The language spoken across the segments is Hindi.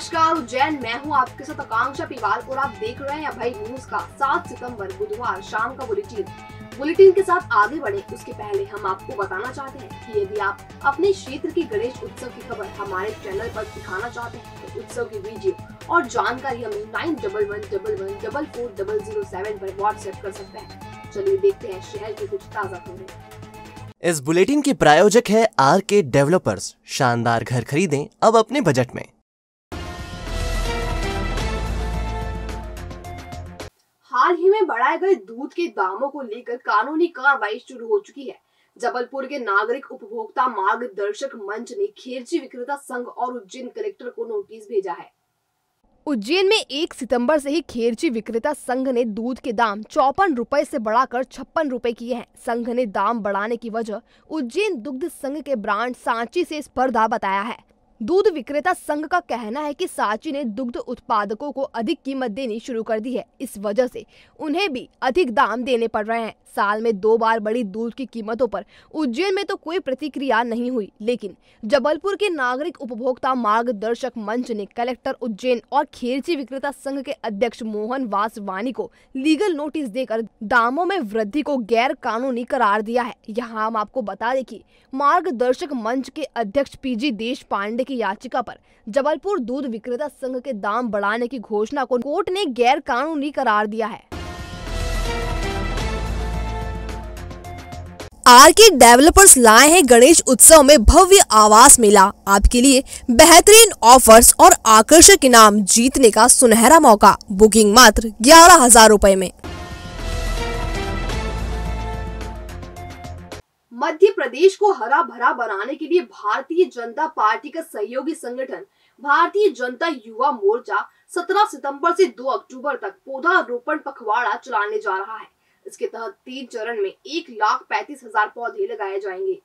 नमस्कार उज्जैन, मैं हूं आपके साथ आकांक्षा पिवाल और आप देख रहे हैं अभय न्यूज का 7 सितंबर बुधवार शाम का बुलेटिन के साथ आगे बढ़े उसके पहले हम आपको बताना चाहते हैं कि यदि आप अपने क्षेत्र के गणेश उत्सव की खबर हमारे चैनल पर दिखाना चाहते हैं तो उत्सव की वीडियो और जानकारी हमें 9111114007 पर व्हाट्सएप कर सकते हैं। चलिए देखते हैं शहर की कुछ ताज़ा खबरें। इस बुलेटिन के प्रायोजक है आरके डेवलपर्स। शानदार घर खरीदें अब अपने बजट में। हाल ही में बढ़ाए गए दूध के दामों को लेकर कानूनी कार्रवाई शुरू हो चुकी है। जबलपुर के नागरिक उपभोक्ता मार्गदर्शक मंच ने खेरची विक्रेता संघ और उज्जैन कलेक्टर को नोटिस भेजा है। उज्जैन में 1 सितंबर से ही खेरची विक्रेता संघ ने दूध के दाम 54 रुपए से बढ़ाकर 56 रुपए किए हैं। संघ ने दाम बढ़ाने की वजह उज्जैन दुग्ध संघ के ब्रांड सांची से स्पर्धा बताया है। दूध विक्रेता संघ का कहना है कि सांची ने दुग्ध उत्पादकों को अधिक कीमत देनी शुरू कर दी है, इस वजह से उन्हें भी अधिक दाम देने पड़ रहे हैं। साल में 2 बार बढ़ी दूध की कीमतों पर उज्जैन में तो कोई प्रतिक्रिया नहीं हुई, लेकिन जबलपुर के नागरिक उपभोक्ता मार्गदर्शक मंच ने कलेक्टर उज्जैन और खेरची विक्रेता संघ के अध्यक्ष मोहन वासवानी को लीगल नोटिस देकर दामों में वृद्धि को गैर कानूनी करार दिया है। यहाँ हम आपको बता दें कि मार्गदर्शक मंच के अध्यक्ष पीजी देश पांडे की याचिका पर जबलपुर दूध विक्रेता संघ के दाम बढ़ाने की घोषणा को कोर्ट ने गैर कानूनी करार दिया है। आरके डेवलपर्स लाए हैं गणेश उत्सव में भव्य आवास मेला। आपके लिए बेहतरीन ऑफर्स और आकर्षक इनाम जीतने का सुनहरा मौका। बुकिंग मात्र 11,000 रुपए में। मध्य प्रदेश को हरा भरा बनाने के लिए भारतीय जनता पार्टी का सहयोगी संगठन भारतीय जनता युवा मोर्चा 17 सितंबर से 2 अक्टूबर तक पौधारोपण पखवाड़ा चलाने जा रहा है। इसके तहत 3 चरण में 1,35,000 पौधे लगाए जाएंगे।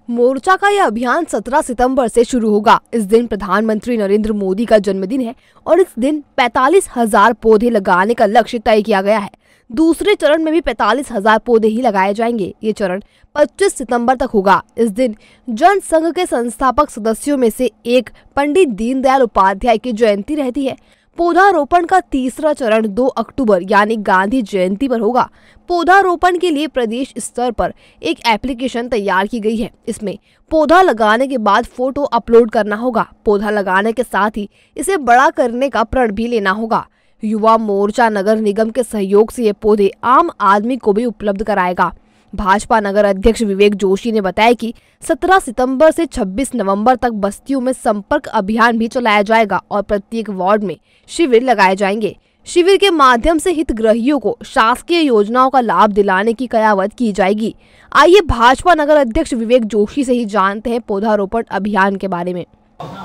मोर्चा का यह अभियान 17 सितंबर से शुरू होगा। इस दिन प्रधानमंत्री नरेंद्र मोदी का जन्मदिन है और इस दिन 45,000 पौधे लगाने का लक्ष्य तय किया गया है। दूसरे चरण में भी 45,000 पौधे ही लगाए जाएंगे। ये चरण 25 सितंबर तक होगा। इस दिन जन संघ के संस्थापक सदस्यों में से एक पंडित दीनदयाल उपाध्याय की जयंती रहती है। पौधारोपण का तीसरा चरण 2 अक्टूबर यानी गांधी जयंती पर होगा। पौधारोपण के लिए प्रदेश स्तर पर एक एप्लीकेशन तैयार की गई है। इसमें पौधा लगाने के बाद फोटो अपलोड करना होगा। पौधा लगाने के साथ ही इसे बड़ा करने का प्रण भी लेना होगा। युवा मोर्चा नगर निगम के सहयोग से ये पौधे आम आदमी को भी उपलब्ध कराएगा। भाजपा नगर अध्यक्ष विवेक जोशी ने बताया कि 17 सितंबर से 26 नवंबर तक बस्तियों में संपर्क अभियान भी चलाया जाएगा और प्रत्येक वार्ड में शिविर लगाए जाएंगे। शिविर के माध्यम से हितग्राहियों को शासकीय योजनाओं का लाभ दिलाने की कयावत की जाएगी। आइए भाजपा नगर अध्यक्ष विवेक जोशी से ही जानते हैं पौधारोपण अभियान के बारे में।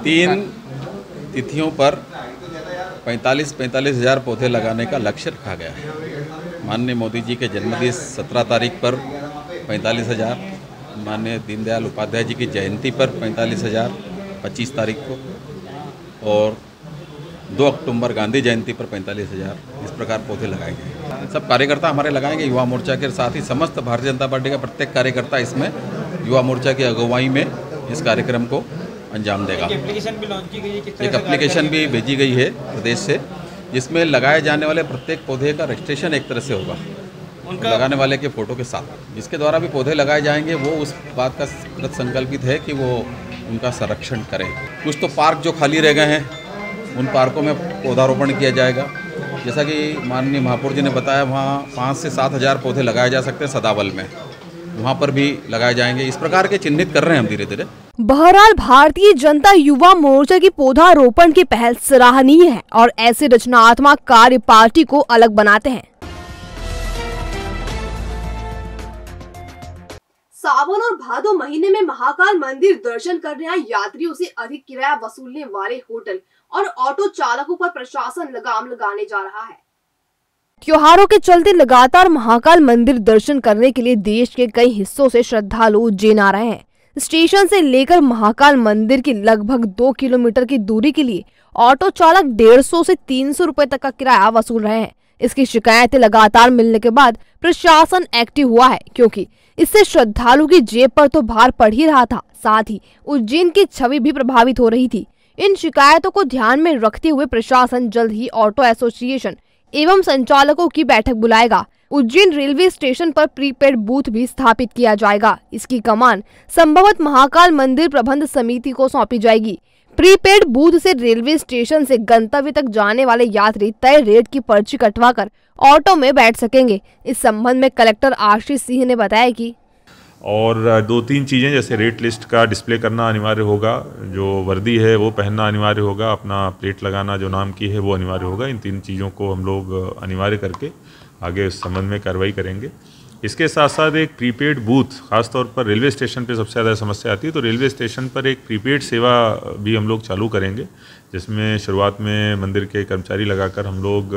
3 तिथियों पर 45,000 पौधे लगाने का लक्ष्य रखा गया है। माननीय मोदी जी के जन्मदिन 17 तारीख पर 45,000, माननीय दीनदयाल उपाध्याय जी की जयंती पर 45,000 25 तारीख को, और 2 अक्टूबर गांधी जयंती पर 45,000, इस प्रकार पौधे लगाए गए। सब कार्यकर्ता हमारे लगाएंगे। युवा मोर्चा के साथ ही समस्त भारतीय जनता पार्टी का प्रत्येक कार्यकर्ता इसमें युवा मोर्चा की अगुवाई में इस कार्यक्रम को अंजाम देगा। एप्लीकेशन भी लॉन्च की गई है, एक एप्लीकेशन भी भेजी गई है प्रदेश से, जिसमें लगाए जाने वाले प्रत्येक पौधे का रजिस्ट्रेशन एक तरह से होगा उनका लगाने वाले के फोटो के साथ। जिसके द्वारा भी पौधे लगाए जाएंगे वो उस बात का कृत संकल्पित है कि वो उनका संरक्षण करें। कुछ तो पार्क जो खाली रह गए हैं उन पार्कों में पौधारोपण किया जाएगा। जैसा कि माननीय महापौर जी ने बताया, वहाँ 5 से 7,000 पौधे लगाए जा सकते हैं सदाबल में, वहाँ पर भी लगाए जाएंगे। इस प्रकार के चिन्हित कर रहे हैं हम धीरे धीरे। बहरहाल भारतीय जनता युवा मोर्चा की पौधारोपण की पहल सराहनीय है और ऐसे रचनात्मक कार्य पार्टी को अलग बनाते हैं। सावन और भादो महीने में महाकाल मंदिर दर्शन करने आए यात्रियों से अधिक किराया वसूलने वाले होटल और ऑटो चालकों पर प्रशासन लगाम लगाने जा रहा है। त्योहारों के चलते लगातार महाकाल मंदिर दर्शन करने के लिए देश के कई हिस्सों से श्रद्धालु उज्जैन आ रहे हैं। स्टेशन से लेकर महाकाल मंदिर की लगभग 2 किलोमीटर की दूरी के लिए ऑटो चालक 150 से 300 रुपए तक का किराया वसूल रहे हैं। इसकी शिकायतें लगातार मिलने के बाद प्रशासन एक्टिव हुआ है, क्योंकि इससे श्रद्धालु की जेब पर तो भार पड़ ही रहा था, साथ ही उज्जैन की छवि भी प्रभावित हो रही थी। इन शिकायतों को ध्यान में रखते हुए प्रशासन जल्द ही ऑटो एसोसिएशन एवं संचालकों की बैठक बुलाएगा। उज्जैन रेलवे स्टेशन पर प्रीपेड बूथ भी स्थापित किया जाएगा। इसकी कमान संभवतः महाकाल मंदिर प्रबंध समिति को सौंपी जाएगी। प्रीपेड बूथ से रेलवे स्टेशन से गंतव्य तक जाने वाले यात्री तय रेट की पर्ची कटवाकर ऑटो में बैठ सकेंगे। इस संबंध में कलेक्टर आशीष सिंह ने बताया कि और 2-3 चीज़ें जैसे रेट लिस्ट का डिस्प्ले करना अनिवार्य होगा, जो वर्दी है वो पहनना अनिवार्य होगा, अपना प्लेट लगाना जो नाम की है वो अनिवार्य होगा। इन 3 चीज़ों को हम लोग अनिवार्य करके आगे इस संबंध में कार्रवाई करेंगे। इसके साथ साथ एक प्रीपेड बूथ, खासतौर पर रेलवे स्टेशन पे सबसे ज़्यादा समस्या आती है, तो रेलवे स्टेशन पर एक प्रीपेड सेवा भी हम लोग चालू करेंगे, जिसमें शुरुआत में मंदिर के कर्मचारी लगाकर हम लोग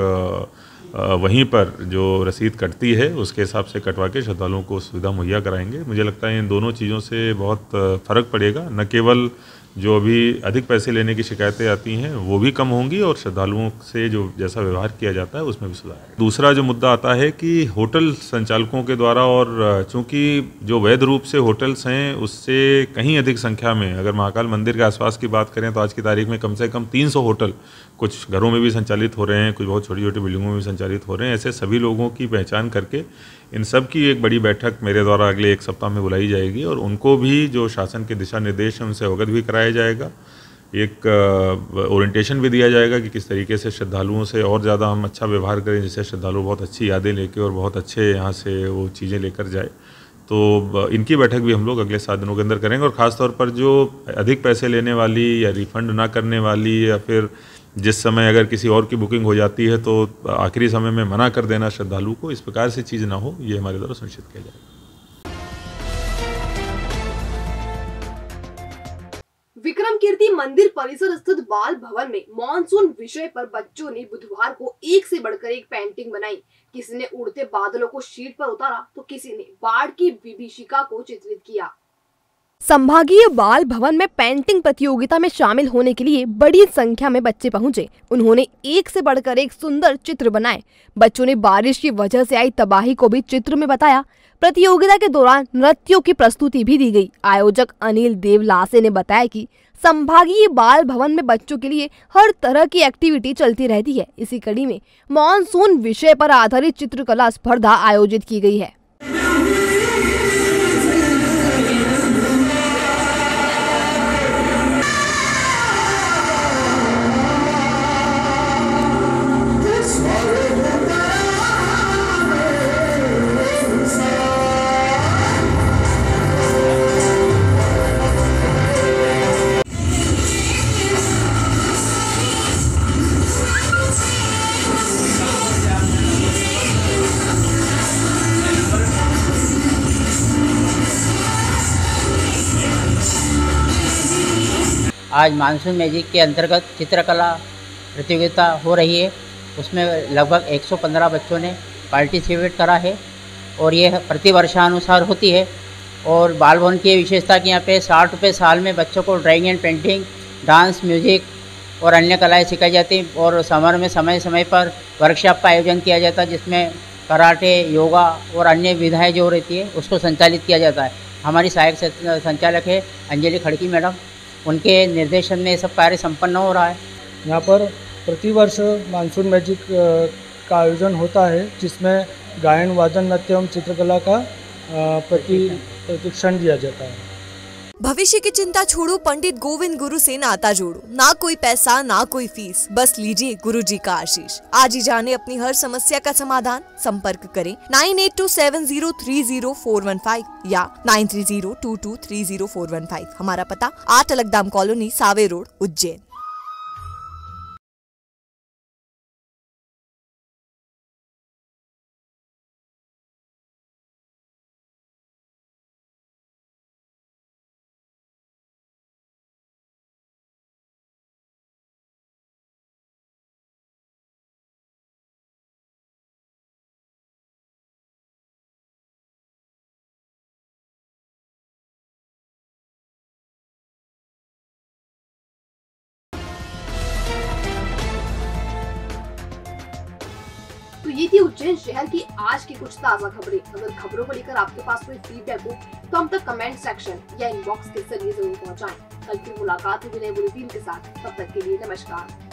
वहीं पर जो रसीद कटती है उसके हिसाब से कटवा के श्रद्धालुओं को सुविधा मुहैया कराएंगे। मुझे लगता है इन दोनों चीज़ों से बहुत फ़र्क पड़ेगा, न केवल जो अभी अधिक पैसे लेने की शिकायतें आती हैं वो भी कम होंगी और श्रद्धालुओं से जो जैसा व्यवहार किया जाता है उसमें भी सुधार आएगा। दूसरा जो मुद्दा आता है कि होटल संचालकों के द्वारा, और चूंकि जो वैध रूप से होटल्स हैं उससे कहीं अधिक संख्या में, अगर महाकाल मंदिर के आसपास की बात करें तो आज की तारीख में कम से कम 300 होटल कुछ घरों में भी संचालित हो रहे हैं, कुछ बहुत छोटी छोटी बिल्डिंगों में भी संचालित हो रहे हैं। ऐसे सभी लोगों की पहचान करके इन सब की एक बड़ी बैठक मेरे द्वारा अगले 1 सप्ताह में बुलाई जाएगी और उनको भी जो शासन के दिशा निर्देश हैं उनसे अवगत भी कराया जाएगा। एक ओरिएंटेशन भी दिया जाएगा कि किस तरीके से श्रद्धालुओं से और ज़्यादा हम अच्छा व्यवहार करें, जिससे श्रद्धालु बहुत अच्छी यादें लेके और बहुत अच्छे यहाँ से वो चीज़ें लेकर जाए। तो इनकी बैठक भी हम लोग अगले 7 दिनों के अंदर करेंगे। और ख़ासतौर पर जो अधिक पैसे लेने वाली या रिफ़ंड ना करने वाली, या फिर जिस समय अगर किसी और की बुकिंग हो जाती है तो आखिरी समय में मना कर देना श्रद्धालु को, इस प्रकार से चीज़ ना हो, ये हमारे द्वारा सुनिश्चित किया जाएगा। विक्रम कीर्ति मंदिर परिसर स्थित बाल भवन में मॉनसून विषय पर बच्चों ने बुधवार को एक से बढ़कर एक पेंटिंग बनाई। किसी ने उड़ते बादलों को शीट पर उतारा तो किसी ने बाढ़ की विभीषिका को चित्रित किया। संभागीय बाल भवन में पेंटिंग प्रतियोगिता में शामिल होने के लिए बड़ी संख्या में बच्चे पहुंचे। उन्होंने एक से बढ़कर एक सुंदर चित्र बनाए। बच्चों ने बारिश की वजह से आई तबाही को भी चित्र में बताया। प्रतियोगिता के दौरान नृत्यों की प्रस्तुति भी दी गई। आयोजक अनिल देवलासे ने बताया कि संभागीय बाल भवन में बच्चों के लिए हर तरह की एक्टिविटी चलती रहती है। इसी कड़ी में मॉनसून विषय पर आधारित चित्रकला स्पर्धा आयोजित की गई है। आज मानसून मैजिक के अंतर्गत चित्रकला प्रतियोगिता हो रही है। उसमें लगभग 115 बच्चों ने पार्टिसिपेट करा है और ये प्रति वर्षानुसार होती है। और बाल भवन की विशेषता कि यहाँ पे 60 रुपये साल में बच्चों को drawing and painting, dance, music और अन्य कलाएँ सिखाई जाती हैं। और समर में समय समय पर वर्कशॉप का आयोजन किया जाता है, जिसमें कराटे, योगा और अन्य विधाएँ जो रहती है उसको संचालित किया जाता है। हमारी सहायक संचालक है अंजलि खड़की मैडम, उनके निर्देशन में सब कार्य संपन्न हो रहा है। यहाँ पर प्रतिवर्ष मानसून मैजिक का आयोजन होता है, जिसमें गायन, वादन, नृत्य एवं चित्रकला का प्रशिक्षण दिया जाता है। भविष्य की चिंता छोड़ो, पंडित गोविंद गुरु से नाता जोड़ो। ना कोई पैसा, ना कोई फीस, बस लीजिए गुरुजी का आशीष। आज ही जाने अपनी हर समस्या का समाधान। संपर्क करें 9827030415 या 9302230415। हमारा पता 8 अलगदाम कॉलोनी, सावे रोड, उज्जैन। तो ये थी उज्जैन शहर की आज की कुछ ताज़ा खबरें। अगर खबरों को लेकर आपके पास कोई फीडबैक हो तो हम तक कमेंट सेक्शन या इनबॉक्स के जरिए जरूर पहुंचाएं। कल फिर मुलाकात होगी नए बुलेटिन के साथ, तब तक के लिए नमस्कार।